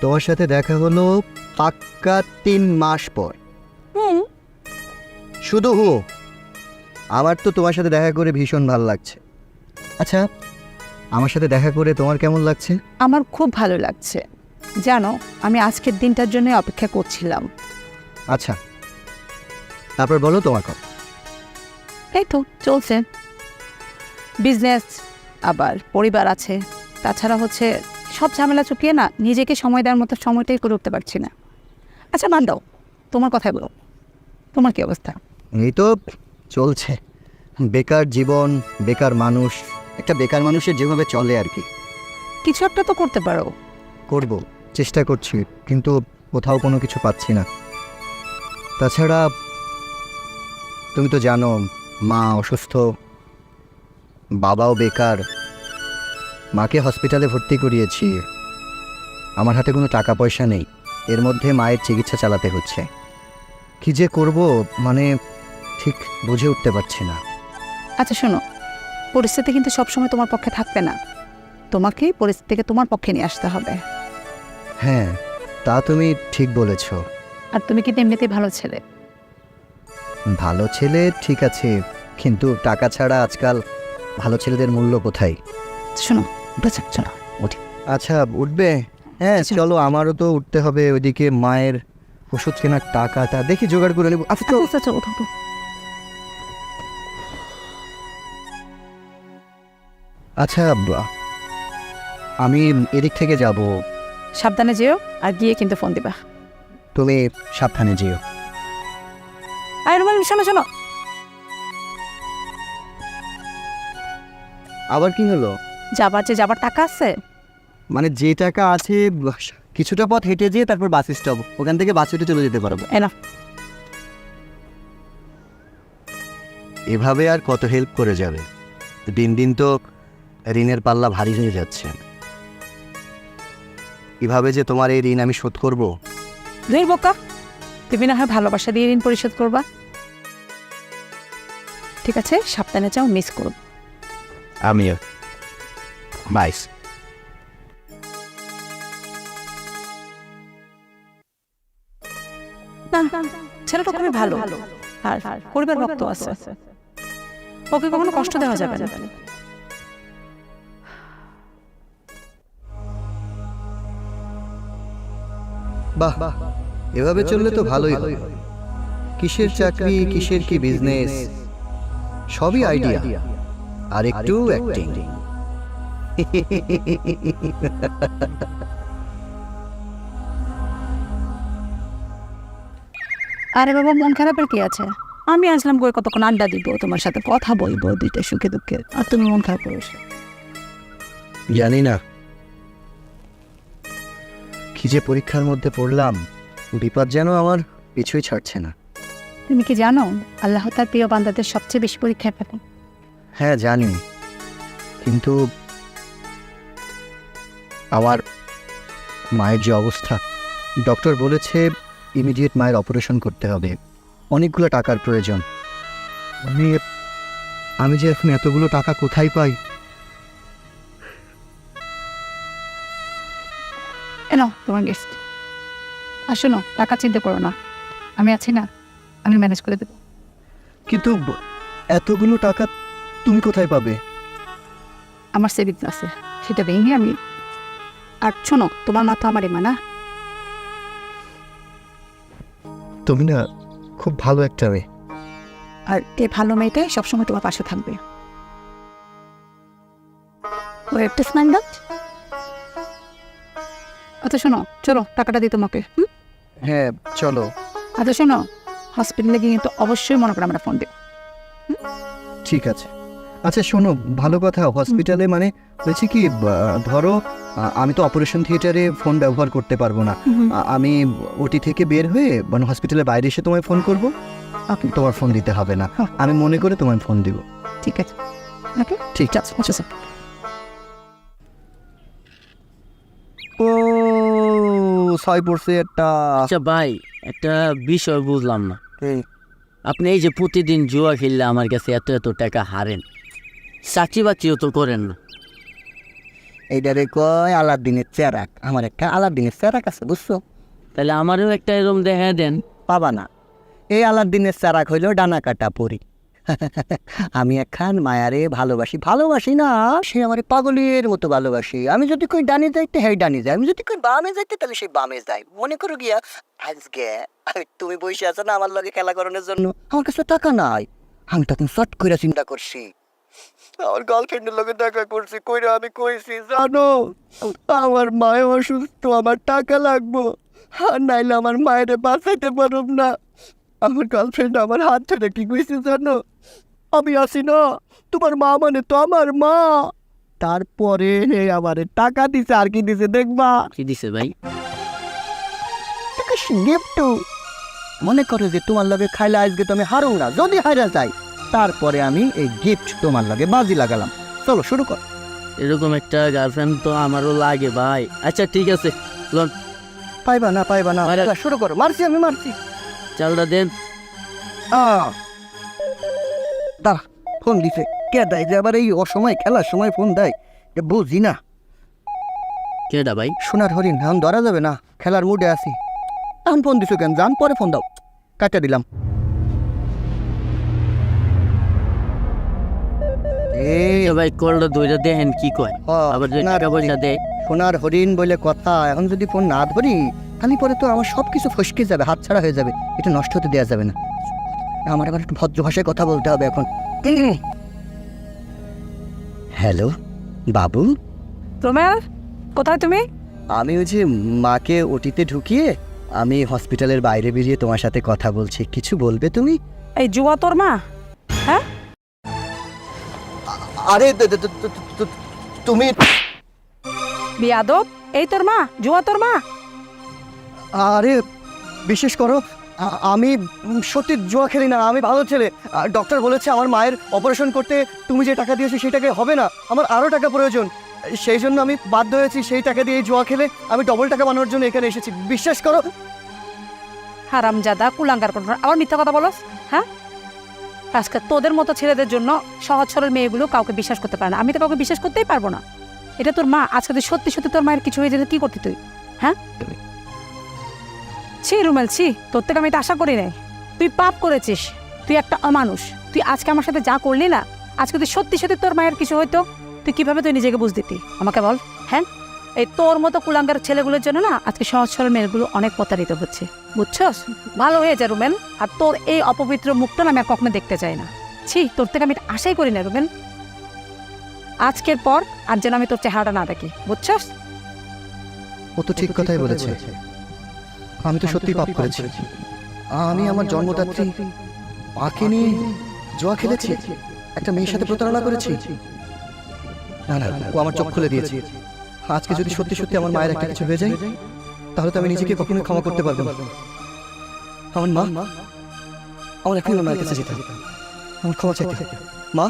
তোমার সাথে দেখা হলো পাক্কা 3 মাস পর। শুধু আমার তো তোমার সাথে দেখা করে ভীষণ ভালো লাগছে। আচ্ছা, আমার সাথে দেখা করে তোমার কেমন লাগছে? আমার খুব ভালো লাগছে। জানো, আমি আজকের দিনটার জন্য অপেক্ষা করছিলাম। আচ্ছা, তারপর বলো তোমার কথা। এই তো চলছে, বিজনেস, আবার পরিবার আছে, তাছাড়া সব ঝামেলা চুকিয়ে না নিজেকে সময় দেওয়ার মতো সময়টাই করে উঠতে পারছি না। আচ্ছা বাদ দাও, তোমার কথাই বলো, তোমার কি অবস্থা? এই তো চলছে, বেকার জীবন, বেকার মানুষ। একটা বেকার মানুষের যেভাবে চলে আর কি। কিছু একটা তো করতে পারো। করব, চেষ্টা করছি, কিন্তু কোথাও কোনো কিছু পাচ্ছি না। তাছাড়া তুমি তো জানো, মা অসুস্থ, বাবাও বেকার। মাকে হসপিটালে ভর্তি করিয়েছি, আমার হাতে কোনো টাকা পয়সা নেই। এর মধ্যে মায়ের চিকিৎসা চালাতে হচ্ছে। কি যে করব, মানে ঠিক বুঝে উঠতে পারছি না। আচ্ছা শোনো, পরিস্থিতি কিন্তু সবসময় তোমার পক্ষে থাকবে না, তোমাকেই পরিস্থিতিকে তোমার পক্ষে নিয়ে আসতে হবে। হ্যাঁ, তা তুমি ঠিক বলেছ। আর তুমি কিন্তু এমনিতেই ভালো ছেলে। ভালো ছেলে ঠিক আছে, কিন্তু টাকা ছাড়া আজকাল ভালো ছেলেদের মূল্য কোথায়? শোনো, চলো উঠি। আচ্ছা, উঠবে? হ্যাঁ আচ্ছা। চলো, আমারও তো উঠতে হবে। ওইদিকে মায়ের ওষুধ কেনার টাকাটা দেখি জোগাড় করে নেব। আচ্ছা চলো। আচ্ছা উঠো। আচ্ছা, আমি এদিক থেকে যাব। সাবধানে যেও, আর গিয়ে কিন্তু ফোন দিবা। তুমি সাবধানে যেও। আর রুমাল, শোনো শোনো, আবার কি হলো? যাবার টাকা আছে? মানে যে টাকা আছে, কিছুটা পথ হেঁটে যেয়ে তারপর বাস স্টপ, ওখান থেকে বাসে উঠে চলে যেতে পারবো। এনা। এভাবে আর কত হেল্প করে যাবে? দিন দিন তো ঋণের পাল্লা ভারী হয়ে যাচ্ছে। কিভাবে যে তোমার এই ঋণ আমি শোধ করব? ধুর বোকা, তুমি না হয় ভালোবাসা দিয়ে ঋণ পরিশোধ করবা। ঠিক আছে, সাবধানে যাও, মিস করো। আমিও। বাইস। ছেলেটা খুবই ভালো, আর পরিবার ভক্ত আছে, ওকে কখনো কষ্ট দেওয়া যাবে না। বাহ, এভাবে চললে তো ভালোই হয়। কিসের চাকরি, কিসের কি বিজনেস, সবই আইডিয়া, আর একটু অ্যাক্টিং। আরে বাবা, মন খারাপের কি আছে? আমি আসলাম কই কতক্ষণ আড্ডা দিব, তোমার সাথে কথা বলবো, দুইটা সুখে দুঃখে, আর তুমি মন খারাপ করো। জানি না কি যে পরীক্ষার মধ্যে পড়লাম, বিপদ যেন আমার পিছুই ছাড়ছে না। তুমি কি জানো, আল্লাহ তার প্রিয় বান্দাদের সবচেয়ে বেশি পরীক্ষায় ফেলেন? হ্যাঁ জানি, কিন্তু আমার মায়ের যে অবস্থা, ডক্টর বলেছে ইমিডিয়েট মায়ের অপারেশন করতে হবে, অনেকগুলো টাকার প্রয়োজন। আমি যে এখন এতগুলো টাকা কোথায় পাই? এনো তোমার গেস্ট। আর শোনো, টাকা চিন্তা করো না, আমি আছি না, আমি ম্যানেজ করে দেবো। কিন্তু এতগুলো টাকা তুমি কোথায় পাবে? আমার সেভিংস আছে, সেটা ভেঙে আমি। আর শোনো, তোমার মা তো আমারই মা না? তুমি না খুব ভালো একটা মেয়ে। আর এই ভালো মেয়েটাই সবসময় তোমার পাশে থাকবে। আচ্ছা শোনো, চলো টাকাটা দিই তোমাকে। হ্যাঁ চলো। আচ্ছা শোনো, হসপিটালে গিয়ে কিন্তু অবশ্যই মনে করে আমরা ফোন দেব। ঠিক আছে। আচ্ছা শোনো, ভালো কথা, হসপিটালে মানে হয়েছে কি, ধরো আমি তো অপারেশন থিয়েটারে ফোন ব্যবহার করতে পারবো না। আমি ওটি থেকে বের হয়ে মানে হসপিটালের বাইরে এসে তোমায় ফোন করব, তোমার ফোন দিতে হবে না, আমি মনে করে তোমায় ফোন দিব। ঠিক আছে, ওকে ঠিক আছে। আচ্ছা ও ছয় পড়ছে একটা। আচ্ছা ভাই, একটা বিষয় বুঝলাম না। আপনি এই যে প্রতিদিন জুয়া খেললে আমার কাছে এত এত টাকা হারেন, চাকরি বাকরিও তো করেন না, এইটারে কয় আলাদিনের চেরাক। আমার একটা আলাদিনের চেরাক আছে, বুঝছো? তাহলে আমারও একটা এরকম দেখা দেন। পাবা না। এই আলাদিনের চেরাক হইল ডানা কাটা পরি। আমি একখান মায়ারে ভালোবাসি না, সে আমার পাগলের মতো ভালোবাসি। আমি যদি কই ডানে যাইতে হ্যাঁ ডানে যায়, আমি যদি কই বামে যাইতে তাহলে সেই বামে যায়। মনে করো গিয়া আজকে তুমি বসে আছো না আমার লগে খেলা করানোর জন্য, আমার কাছে টাকা নাই। আমি তখন চট করে চিন্তা করছি, আমার গার্লফ্রেন্ডের লগে দেখা করছি, কইরা আমি কইছি জানো আমার মায় অসুস্থ, আমার টাকা লাগবো, আর নাইলে আমার মায়েরে বাঁচাইতে পারব না। আমার গার্লফ্রেন্ড আমার হাত ধরে কি কইছে জানো, আমি আসি না, তোমার মা মানে তো আমার মা। তারপরে আমারে টাকা দিছে, আর কি দিছে দেখবা, কি দিছে ভাই? গিফট। মনে করো যে তোমার লগে খাইলে আজকে তো আমি হারু না, যদি হারা যাই তারপরে আমি এই গিফট তোমার লগে বাজি লাগালাম। চলো শুরু কর। এরকম একটা গার্লফ্রেন্ড তো আমারও লাগে ভাই। আচ্ছা ঠিক আছে, লন পাইবা না আরে। শুরু করো। মারছি, আমি মারছি। চালটা দেন। দাঁড়া, ফোন দিছে কে দেয় যে আবার এই অসময় খেলার সময় ফোন দেয়, এ বুঝি না। কেডা ভাই? সোনার হরিণ, এখন ধরা যাবে না, খেলার মুডে আছি। এখন ফোন দিছো কেন? যান পরে ফোন দাও। কাটা দিলাম। এই এ ভাই কলটা ধইরা দেখেন কি কয়। আবার যদি টাকা পয়সা দেয়। সোনার হরিণ বলে কথা, এখন যদি ফোন না ধরি তাহলে পরে তো আমার সব কিছু ফসকে যাবে, হাতছাড়া হয়ে যাবে, এটা নষ্ট হতে দেওয়া যাবে না। আমার আবার একটু ভদ্র ভাষায় কথা বলতে হবে এখন। হ্যালো বাবু, রোমেল, কোথায় তুমি? আমি ওই যে মাকে ওটিতে ঢুকিয়ে আমি হসপিটালের বাইরে বেরিয়ে তোমার সাথে কথা বলছি, কিছু বলবে তুমি? এই জুয়া তোর মা? হ্যাঁ, আরে তুমি বিয়াদব, এই তোর মা? জুয়া তোর মা? আরে বিশেষ করো, আমি সত্যি জুয়া খেলি না, আমি ভালো ছেলে। ডক্টর বলেছে আমার মায়ের অপারেশন করতে তুমি যে টাকা দিয়েছো সেই টাকায় হবে না, আমার আরও টাকা প্রয়োজন। সেই জন্য আমি বাধ্য হয়েছি সেই টাকা দিয়ে জুয়া খেলে আমি ডবল টাকা বানানোর জন্য এখানে এসেছি, বিশ্বাস করো। হারামজাদা, কুলাঙ্গার কোন, আবার মিথ্যা কথা বলো। হ্যাঁ, আজকে তোদের মতো ছেলেদের জন্য সহজ সরল মেয়েগুলো কাউকে বিশ্বাস করতে পারে না। আমি তো কাউকে বিশ্বাস করতেই পারবো না। এটা তোর মা, আজকে তুই সত্যি সত্যি তোর মায়ের কিছু হয়ে যেতে কি করতি তুই? হ্যাঁ, ছি রুমেল, ছি, তোর থেকে আমি এটা আশা করি নাই। তুই পাপ করেছিস, তুই একটা অমানুষ। তুই আজকে আমার সাথে যা করলি না, আজকে তুই সত্যি সত্যি তোর মায়ের কিছু হইতো, তুই কিভাবে তুই নিজেকে বুঝ দিতি আমাকে বল। হ্যাঁ, এই তোর মতো কুলাঙ্গার ছেলেগুলোর জন্য না আজকে সহজ সরল মেয়েগুলো অনেক প্রতারিত হচ্ছে, বুঝছস? ভালো হয়ে যা রুমেল, আর তোর এই অপবিত্র মুখটা না আমি আর কখনো দেখতে চাই না। ছি, তোর থেকে আমি এটা আশাই করি না রুমেল। আজকের পর আর যেন আমি তোর চেহারাটা না দেখি, বুঝছস? ও তো ঠিক কথাই বলেছে, আমি তো সত্যি পাপ করেছি। আমি আমার জন্মদাত্রী মাকে নিয়ে জুয়া খেলেছি, একটা মেয়ের সাথে প্রতারণা করেছি। না না, ও আমার চোখ খুলে দিয়েছে। আজকে যদি সত্যি সত্যি আমার মায়ের একটা কিছু হয়ে যায় তাহলে তো আমি নিজেকে কখনোই ক্ষমা করতে পারবো না। আমার মা, আমার এখনই মায়ের কাছে যেতে হবে, আমার ক্ষমা চাইতে। মা,